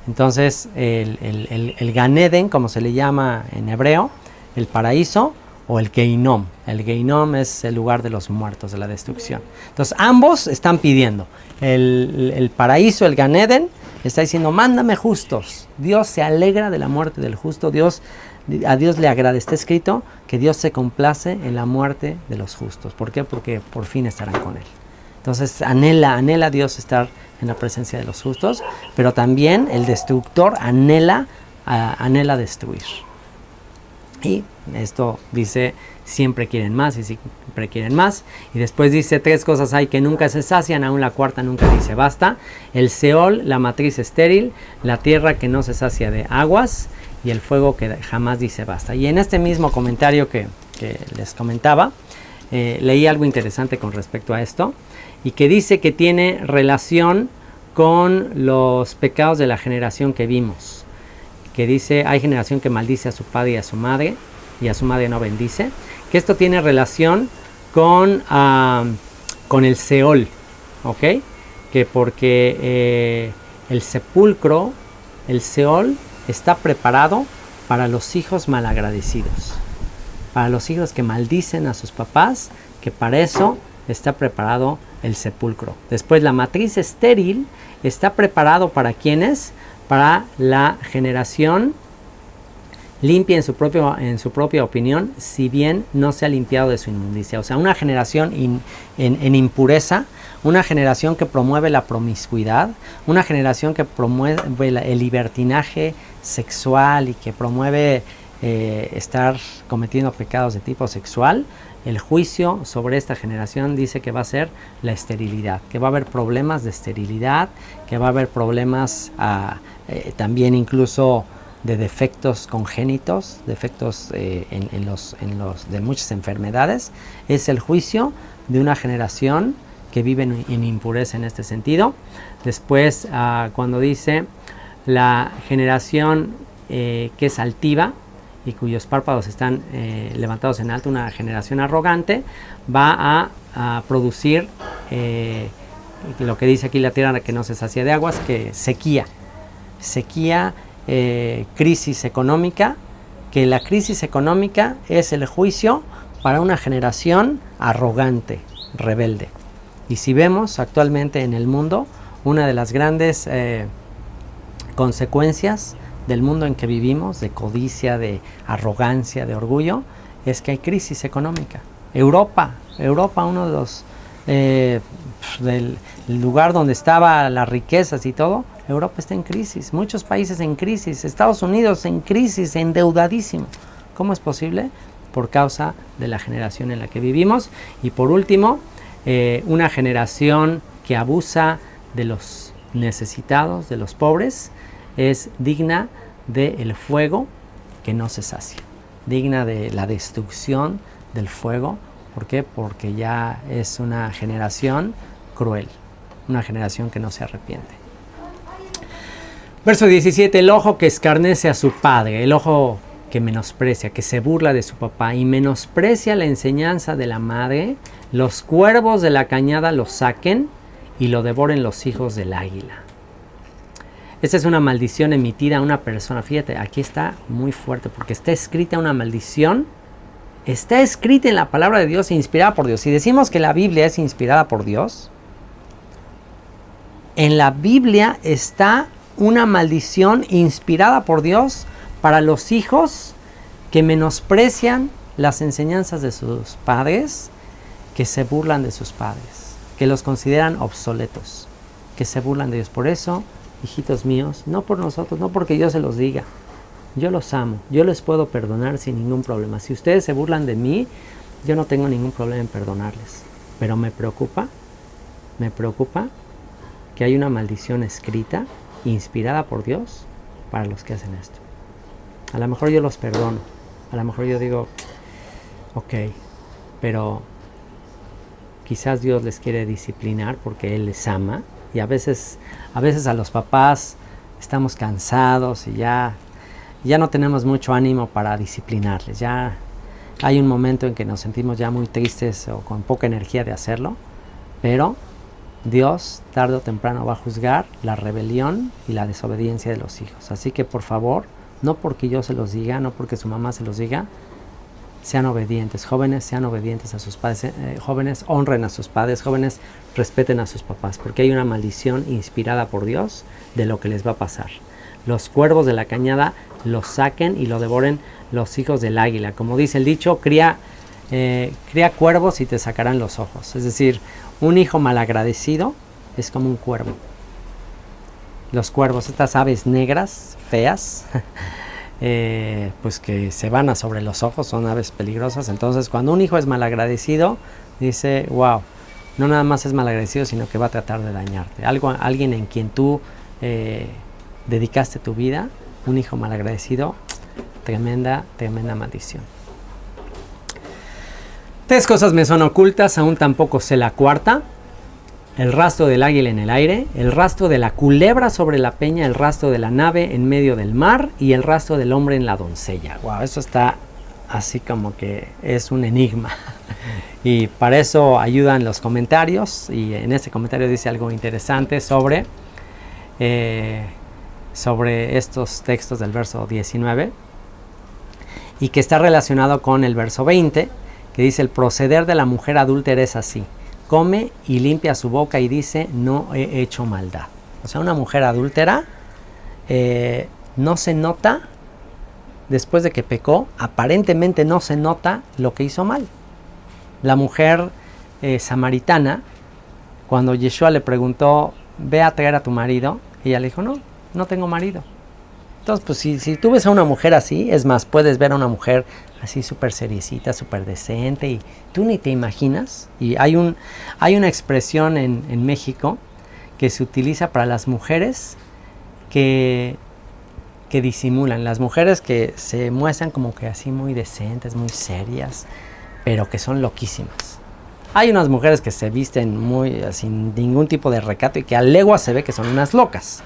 Entonces, el Gan Eden, como se le llama en hebreo, el paraíso, o el Geinom. El Geinom es el lugar de los muertos, de la destrucción. Entonces, ambos están pidiendo. El paraíso, el Gan Eden, está diciendo, mándame justos. Dios se alegra de la muerte del justo. A Dios le agrada. Está escrito que Dios se complace en la muerte de los justos. ¿Por qué? Porque por fin estarán con Él. Entonces, anhela Dios estar en la presencia de los justos, pero también el destructor anhela destruir. Y esto dice, siempre quieren más y siempre quieren más. Y después dice, tres cosas hay que nunca se sacian, aún la cuarta nunca dice basta. El Seol, la matriz estéril, la tierra que no se sacia de aguas y el fuego que jamás dice basta. Y en este mismo comentario que les comentaba, leí algo interesante con respecto a esto y que dice que tiene relación con los pecados de la generación que vimos. Que dice, hay generación que maldice a su padre y a su madre no bendice, que esto tiene relación con el Seol, ¿ok? Que porque el sepulcro, el Seol, está preparado para los hijos malagradecidos, para los hijos que maldicen a sus papás, que para eso está preparado el sepulcro. Después la matriz estéril está preparado para ¿quiénes? Para la generación limpia en su propia opinión, si bien no se ha limpiado de su inmundicia. O sea, una generación en impureza, una generación que promueve la promiscuidad, una generación que promueve el libertinaje sexual y que promueve estar cometiendo pecados de tipo sexual. El juicio sobre esta generación dice que va a ser la esterilidad, que va a haber problemas de esterilidad, que va a haber problemas también incluso de defectos congénitos, defectos de muchas enfermedades. Es el juicio de una generación que vive en impureza en este sentido. Después, cuando dice la generación que es altiva y cuyos párpados están levantados en alto, una generación arrogante, va a producir lo que dice aquí la tierra que no se sacia de aguas, que sequía crisis económica, que la crisis económica es el juicio para una generación arrogante, rebelde. Y si vemos actualmente en el mundo, una de las grandes consecuencias del mundo en que vivimos, de codicia, de arrogancia, de orgullo, es que hay crisis económica. Europa, uno de los del lugar donde estaban las riquezas y todo, Europa está en crisis, muchos países en crisis, Estados Unidos en crisis, endeudadísimo. ¿Cómo es posible? Por causa de la generación en la que vivimos. Y por último, una generación que abusa de los necesitados, de los pobres, es digna del fuego que no se sacia, digna de la destrucción del fuego. ¿Por qué? Porque ya es una generación cruel, una generación que no se arrepiente. Verso 17, el ojo que escarnece a su padre, el ojo que menosprecia, que se burla de su papá y menosprecia la enseñanza de la madre, los cuervos de la cañada lo saquen y lo devoren los hijos del águila. Esta es una maldición emitida a una persona. Fíjate, aquí está muy fuerte porque está escrita una maldición. Está escrita en la palabra de Dios, inspirada por Dios. Si decimos que la Biblia es inspirada por Dios, en la Biblia está una maldición inspirada por Dios para los hijos que menosprecian las enseñanzas de sus padres, que se burlan de sus padres, que los consideran obsoletos, que se burlan de Dios. Por eso, hijitos míos, no por nosotros, no porque yo se los diga, yo los amo, yo les puedo perdonar sin ningún problema. Si ustedes se burlan de mí, yo no tengo ningún problema en perdonarles. Pero me preocupa que hay una maldición escrita, inspirada por Dios, para los que hacen esto. A lo mejor yo los perdono, a lo mejor yo digo, ok, pero quizás Dios les quiere disciplinar porque Él les ama. Y a veces a los papás estamos cansados y ya no tenemos mucho ánimo para disciplinarles. Ya hay un momento en que nos sentimos ya muy tristes o con poca energía de hacerlo. Pero Dios tarde o temprano va a juzgar la rebelión y la desobediencia de los hijos. Así que por favor, no porque yo se los diga, no porque su mamá se los diga, sean obedientes. Jóvenes, sean obedientes a sus padres. Jóvenes, honren a sus padres. Jóvenes, respeten a sus papás. Porque hay una maldición inspirada por Dios de lo que les va a pasar. Los cuervos de la cañada los saquen y lo devoren los hijos del águila. Como dice el dicho, cría cuervos y te sacarán los ojos. Es decir, un hijo malagradecido es como un cuervo. Los cuervos, estas aves negras, feas, pues que se van a sobre los ojos, son aves peligrosas. Entonces, cuando un hijo es malagradecido, dice, wow, no nada más es malagradecido, sino que va a tratar de dañarte. Alguien en quien tú dedicaste tu vida, un hijo malagradecido, tremenda maldición. 3 cosas me son ocultas, aún tampoco sé la cuarta. El rastro del águila en el aire, el rastro de la culebra sobre la peña, el rastro de la nave en medio del mar y el rastro del hombre en la doncella. Wow, eso está así como que es un enigma. Y para eso ayudan los comentarios. Y en este comentario dice algo interesante sobre estos textos del verso 19. Y que está relacionado con el verso 20, que dice: el proceder de la mujer adúltera es así. Come y limpia su boca y dice, no he hecho maldad. O sea, una mujer adúltera no se nota, después de que pecó, aparentemente no se nota lo que hizo mal. La mujer samaritana, cuando Yeshua le preguntó, ve a traer a tu marido, ella le dijo, no tengo marido. Entonces, pues si tú ves a una mujer así, es más, puedes ver a una mujer así súper seriecita, súper decente, y tú ni te imaginas. Y hay una expresión en México que se utiliza para las mujeres que disimulan, las mujeres que se muestran como que así muy decentes, muy serias, pero que son loquísimas. Hay unas mujeres que se visten muy sin ningún tipo de recato y que a legua se ve que son unas locas.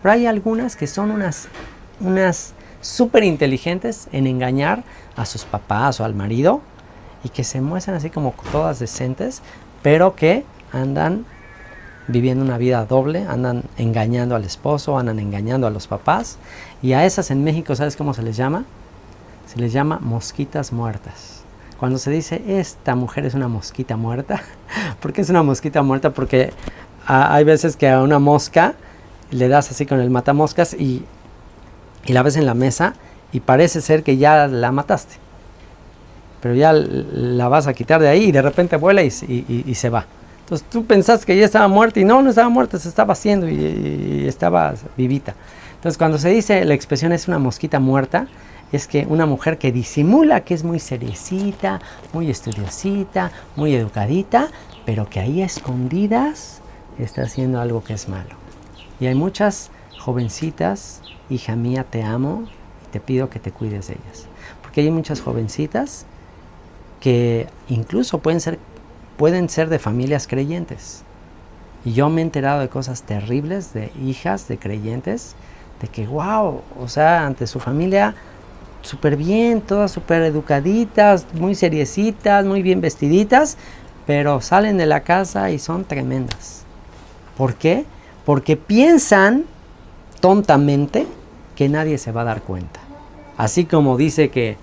Pero hay algunas que son unas súper inteligentes en engañar a sus papás o al marido y que se muestran así como todas decentes, pero que andan viviendo una vida doble, andan engañando al esposo, andan engañando a los papás, y a esas en México, ¿sabes cómo se les llama? Se les llama mosquitas muertas. Cuando se dice, esta mujer es una mosquita muerta, ¿por qué es una mosquita muerta? Porque hay veces que a una mosca le das así con el matamoscas y la ves en la mesa y parece ser que ya la mataste, pero ya la vas a quitar de ahí y de repente vuela y se va. Entonces tú pensaste que ya estaba muerta y no estaba muerta, se estaba haciendo y estaba vivita. Entonces cuando se dice la expresión es una mosquita muerta, es que una mujer que disimula que es muy seriecita, muy estudiosita, muy educadita, pero que ahí a escondidas está haciendo algo que es malo. Y hay muchas jovencitas, hija mía, te amo y te pido que te cuides de ellas. Porque hay muchas jovencitas que incluso pueden ser de familias creyentes. Y yo me he enterado de cosas terribles de hijas de creyentes, de que wow, o sea, ante su familia súper bien, todas súper educaditas, muy seriecitas, muy bien vestiditas, pero salen de la casa y son tremendas. ¿Por qué? Porque piensan tontamente que nadie se va a dar cuenta. Así como dice que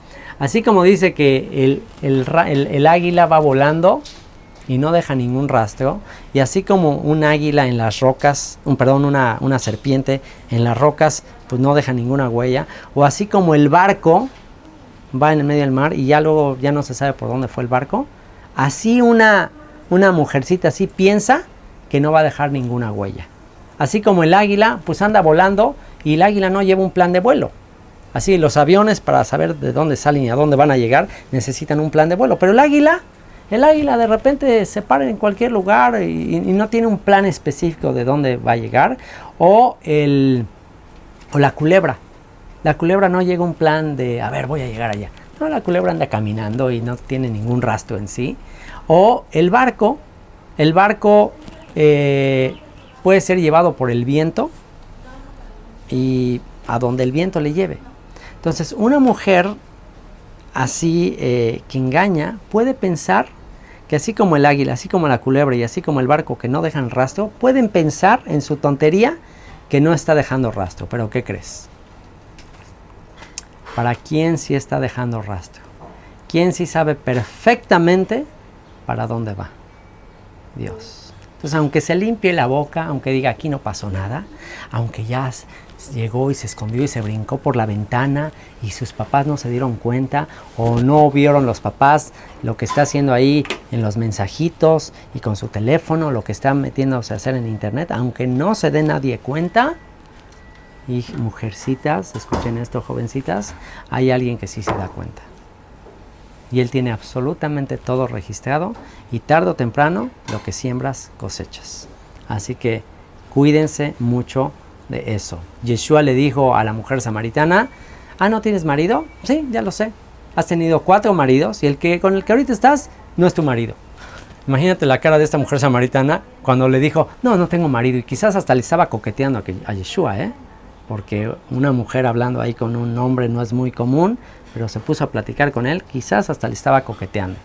el águila va volando y no deja ningún rastro, y así como un águila en las rocas, una serpiente en las rocas, pues no deja ninguna huella, o así como el barco va en el medio del mar y ya luego ya no se sabe por dónde fue el barco, así una mujercita así piensa que no va a dejar ninguna huella. Así como el águila pues anda volando y el águila no lleva un plan de vuelo. Así los aviones, para saber de dónde salen y a dónde van a llegar, necesitan un plan de vuelo, pero el águila de repente se para en cualquier lugar y no tiene un plan específico de dónde va a llegar. O la culebra. La culebra no llega a un plan de, a ver, voy a llegar allá. No, la culebra anda caminando y no tiene ningún rastro en sí. O el barco. El barco puede ser llevado por el viento y a donde el viento le lleve. Entonces, una mujer así que engaña puede pensar que así como el águila, así como la culebra y así como el barco que no dejan rastro, pueden pensar en su tontería que no está dejando rastro. Pero ¿qué crees? ¿Para quién sí está dejando rastro? ¿Quién sí sabe perfectamente para dónde va? Dios. Entonces, aunque se limpie la boca, aunque diga aquí no pasó nada, aunque ya llegó y se escondió y se brincó por la ventana y sus papás no se dieron cuenta o no vieron los papás lo que está haciendo ahí en los mensajitos y con su teléfono, lo que está metiéndose a hacer en internet, aunque no se dé nadie cuenta. Y mujercitas, escuchen esto, jovencitas, hay alguien que sí se da cuenta. Y él tiene absolutamente todo registrado y tarde o temprano lo que siembras cosechas. Así que cuídense mucho de eso. Yeshua le dijo a la mujer samaritana, ¿no tienes marido? Sí, ya lo sé. Has tenido 4 maridos y con el que ahorita estás no es tu marido. Imagínate la cara de esta mujer samaritana cuando le dijo, no tengo marido. Y quizás hasta le estaba coqueteando a Yeshua, porque una mujer hablando ahí con un hombre no es muy común, pero se puso a platicar con él, quizás hasta le estaba coqueteando.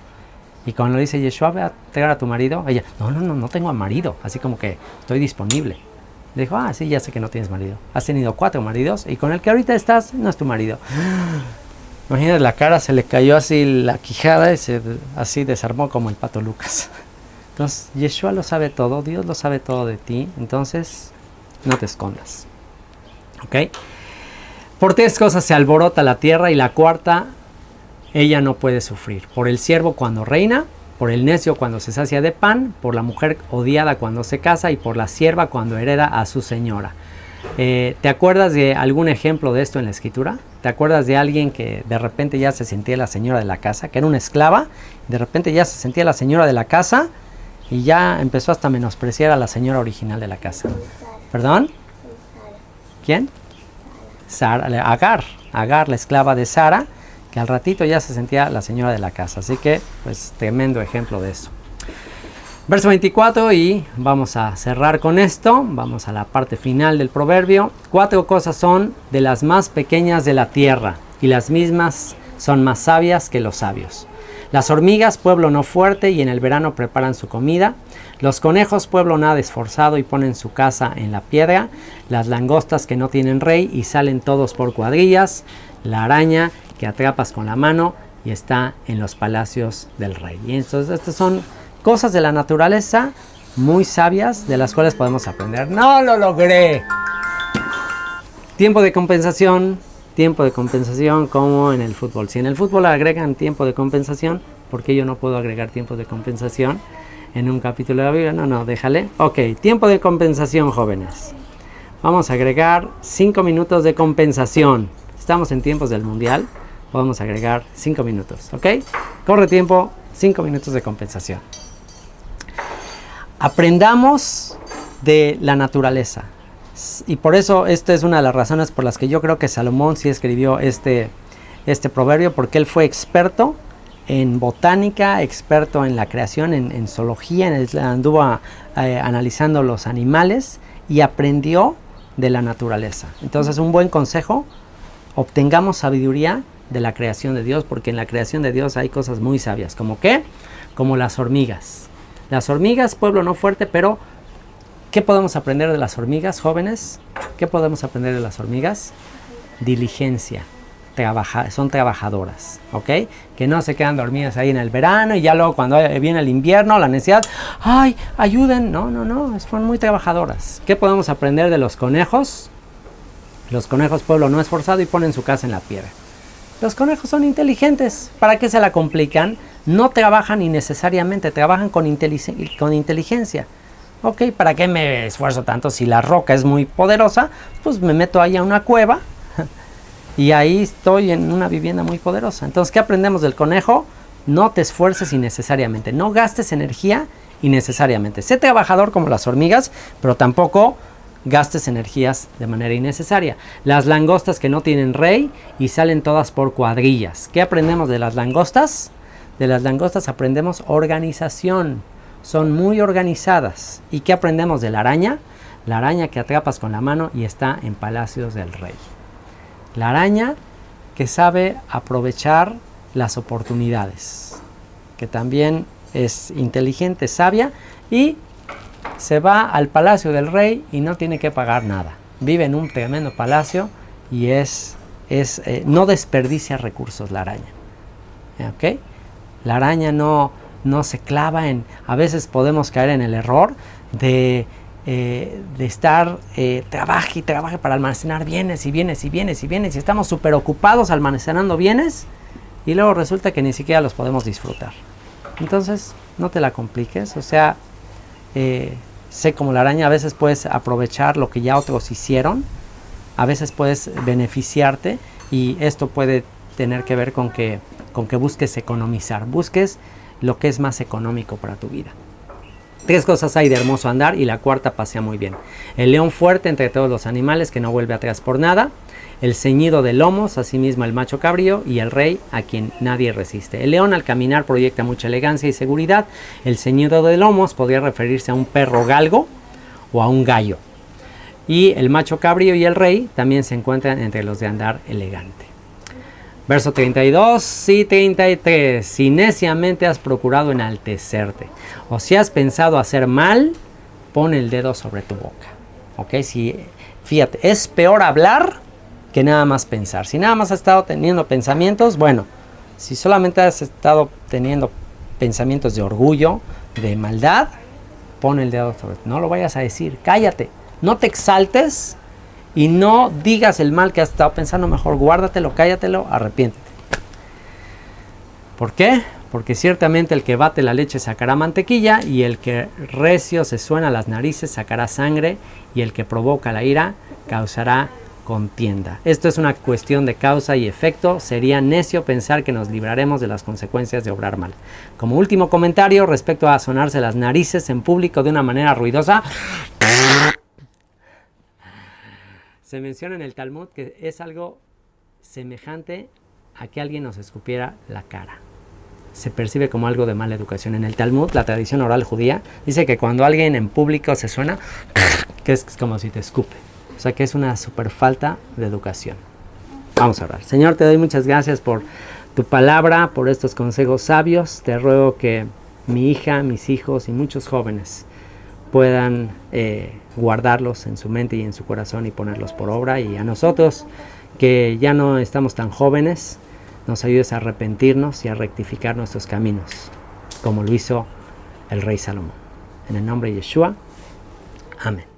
Y cuando le dice Yeshua, ve a traer a tu marido, ella, no tengo marido, así como que estoy disponible. Le dijo, sí, ya sé que no tienes marido. Has tenido 4 maridos y con el que ahorita estás no es tu marido. Imagínate la cara, se le cayó así la quijada y así desarmó como el Pato Lucas. Entonces, Yeshua lo sabe todo, Dios lo sabe todo de ti, entonces no te escondas. ¿Ok? Por 3 cosas se alborota la tierra y la cuarta, ella no puede sufrir. Por el siervo cuando reina, por el necio cuando se sacia de pan, por la mujer odiada cuando se casa y por la sierva cuando hereda a su señora. ¿Te acuerdas de algún ejemplo de esto en la escritura? ¿Te acuerdas de alguien que de repente ya se sentía la señora de la casa, que era una esclava, de repente ya se sentía la señora de la casa y ya empezó hasta a menospreciar a la señora original de la casa? ¿Perdón? ¿Quién? Agar, la esclava de Sara, que al ratito ya se sentía la señora de la casa. Así que, pues, tremendo ejemplo de eso. Verso 24, y vamos a cerrar con esto. Vamos a la parte final del proverbio. 4 cosas son de las más pequeñas de la tierra, y las mismas son más sabias que los sabios. Las hormigas, pueblo no fuerte, y en el verano preparan su comida. Los conejos, pueblo nada esforzado, y ponen su casa en la piedra. Las langostas que no tienen rey y salen todos por cuadrillas. La araña que atrapas con la mano y está en los palacios del rey. Y entonces estas son cosas de la naturaleza muy sabias de las cuales podemos aprender. ¡No lo logré! Tiempo de compensación como en el fútbol. Si en el fútbol agregan tiempo de compensación, ¿por qué yo no puedo agregar tiempo de compensación en un capítulo de la Biblia? No, déjale. Ok, tiempo de compensación, jóvenes. Vamos a agregar 5 minutos de compensación. Estamos en tiempos del mundial. Podemos agregar 5 minutos, ¿ok? Corre tiempo, 5 minutos de compensación. Aprendamos de la naturaleza. Y por eso esta es una de las razones por las que yo creo que Salomón sí escribió este proverbio, porque él fue experto en botánica, experto en la creación, en zoología, anduvo analizando los animales y aprendió de la naturaleza. Entonces, un buen consejo: obtengamos sabiduría de la creación de Dios, porque en la creación de Dios hay cosas muy sabias. ¿Como qué? Como las hormigas. Las hormigas, pueblo no fuerte, pero ¿qué podemos aprender de las hormigas, jóvenes? ¿Qué podemos aprender de las hormigas? Diligencia. Son trabajadoras, ¿ok? Que no se quedan dormidas ahí en el verano y ya luego cuando viene el invierno, la necesidad, ¡ay, ayuden! No, son muy trabajadoras. ¿Qué podemos aprender de los conejos? Los conejos, pueblo no esforzado, y ponen su casa en la piedra. Los conejos son inteligentes. ¿Para qué se la complican? No trabajan innecesariamente, trabajan con inteligencia. Ok, ¿para qué me esfuerzo tanto? Si la roca es muy poderosa, pues me meto ahí a una cueva y ahí estoy en una vivienda muy poderosa. Entonces, ¿qué aprendemos del conejo? No te esfuerces innecesariamente, no gastes energía innecesariamente. Sé trabajador como las hormigas, pero tampoco gastes energías de manera innecesaria. Las langostas que no tienen rey y salen todas por cuadrillas. ¿Qué aprendemos de las langostas? De las langostas aprendemos organización. Son muy organizadas. ¿Y qué aprendemos de la araña? La araña que atrapas con la mano y está en palacios del rey. La araña que sabe aprovechar las oportunidades, que también es inteligente, sabia, y se va al palacio del rey y no tiene que pagar nada. Vive en un tremendo palacio y no desperdicia recursos la araña. ¿Ok? La araña no se clava en... A veces podemos caer en el error de estar trabaje y trabaje para almacenar bienes y estamos súper ocupados almacenando bienes y luego resulta que ni siquiera los podemos disfrutar. Entonces, no te la compliques. O sea, sé como la araña, a veces puedes aprovechar lo que ya otros hicieron, a veces puedes beneficiarte, y esto puede tener que ver con que busques economizar, busques lo que es más económico para tu vida. 3 cosas hay de hermoso andar, y la cuarta pasea muy bien. El león fuerte entre todos los animales, que no vuelve atrás por nada. El ceñido de lomos, asimismo el macho cabrío, y el rey a quien nadie resiste. El león al caminar proyecta mucha elegancia y seguridad. El ceñido de lomos podría referirse a un perro galgo o a un gallo. Y el macho cabrío y el rey también se encuentran entre los de andar elegante. Verso 32 y 33. Si neciamente has procurado enaltecerte, o si has pensado hacer mal, pon el dedo sobre tu boca. ¿Ok? Fíjate, es peor hablar que nada más pensar. Si nada más has estado teniendo pensamientos, bueno, si solamente has estado teniendo pensamientos de orgullo, de maldad, pon el dedo sobre tu boca. No lo vayas a decir, cállate, no te exaltes. Y no digas el mal que has estado pensando, mejor guárdatelo, cállatelo, arrepiéntete. ¿Por qué? Porque ciertamente el que bate la leche sacará mantequilla, y el que recio se suena las narices sacará sangre, y el que provoca la ira causará contienda. Esto es una cuestión de causa y efecto. Sería necio pensar que nos libraremos de las consecuencias de obrar mal. Como último comentario respecto a sonarse las narices en público de una manera ruidosa, se menciona en el Talmud que es algo semejante a que alguien nos escupiera la cara. Se percibe como algo de mala educación. En el Talmud, la tradición oral judía, dice que cuando alguien en público se suena, que es como si te escupe. O sea que es una super falta de educación. Vamos a orar. Señor, te doy muchas gracias por tu palabra, por estos consejos sabios. Te ruego que mi hija, mis hijos y muchos jóvenes puedan guardarlos en su mente y en su corazón y ponerlos por obra. Y a nosotros, que ya no estamos tan jóvenes, nos ayudes a arrepentirnos y a rectificar nuestros caminos, como lo hizo el rey Salomón. En el nombre de Yeshua. Amén.